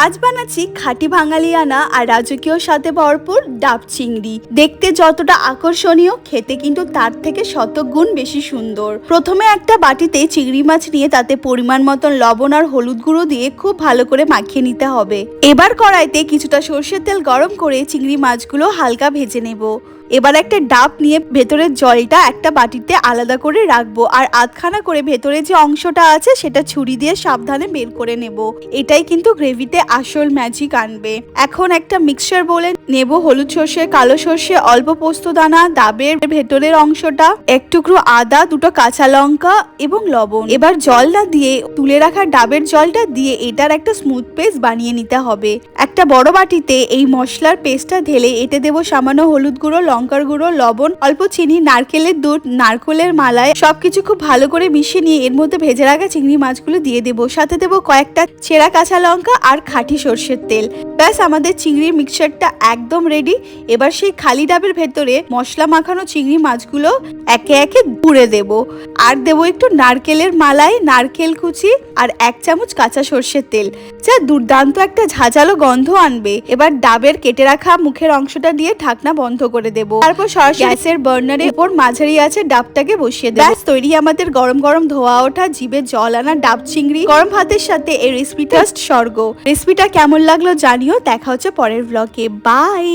আজ বানাচ্ছি খাঁটি বাঙালিয়ানা আর রাজকীয় সাথে ভরপুর ডাব চিংড়ি। দেখতে যতটা আকর্ষণীয়, খেতে কিন্তু তার থেকে শতগুণ বেশি সুন্দর। প্রথমে একটা বাটিতে চিংড়ি মাছ নিয়ে তাতে পরিমাণ মতন লবণ আর হলুদ গুঁড়ো দিয়ে খুব ভালো করে মাখিয়ে নিতে হবে। এবার কড়াইতে কিছুটা সর্ষের তেল গরম করে চিংড়ি মাছগুলো হালকা ভেজে নেব। এবার একটা ডাব নিয়ে ভেতরের জলটা একটা বাটিতে আলাদা করে রাখবো, আর আধখানা করে ভেতরে যে অংশটা আছে সেটা ছুরি দিয়ে সাবধানে বের করে নেব। এটাই কিন্তু গ্রেভিতে আসল ম্যাজিক আনবে। এখন একটা মিক্সচার বলে নেব হলুদ সর্ষে, কালো সর্ষে, অল্প পোস্ত দানা, ডাবের ভেতরের অংশটা, এক টুকরো আদা, দুটো কাঁচা লঙ্কা এবং লবণ। এবার জলটা দিয়ে তুলে রাখা ডাবের জলটা দিয়ে এটার একটা স্মুথ পেস্ট বানিয়ে নিতে হবে। একটা বড় বাটিতে এই মশলার পেস্টটা ঢেলে এতে দেবো সামান্য হলুদ গুঁড়ো, লঙ্কার গুঁড়ো, লবণ, অল্প চিনি, নারকেলের দুধ, নারকেলের মালাই, সবকিছু খুব ভালো করে মিশিয়ে নিয়ে এর মধ্যে ভেজে রাখা চিংড়ি মাছগুলো দিয়ে দেবো। সাথে দেবো কয়েকটা ছেঁড়া কাঁচা লঙ্কা আর খাঁটি সর্ষের তেল। ব্যাস, আমাদের চিংড়ির মিক্সচারটা একদম রেডি। এবার সেই খালি ডাবের ভেতরে মশলা মাখানো চিংড়ি মাছগুলো একে একে পুড়ে দেব। আর দেবো একটু নারকেলের মালাই, নারকেল কুচি আর 1 চামচ কাঁচা সর্ষের তেল, যা দুর্দান্ত একটা ঝাঁঝালো গন্ধ আনবে। এবার ডাবের কেটে রাখা মুখের অংশটা দিয়ে ঢাকনা বন্ধ করে দেব। তারপর সরাসরি গ্যাসের বার্নারের উপর মাঝারি আছে ডাবটাকে বসিয়ে দেব। ব্যাস, তৈরি আমাদের গরম গরম ধোয়া ওঠা জিভে জল আনা ডাব চিংড়ি। গরম ভাতের সাথে এই রেসিপিটা স্বর্গ। রেসিপিটা কেমন লাগলো জানিও। দেখা হচ্ছে পরের ব্লগে। বাই।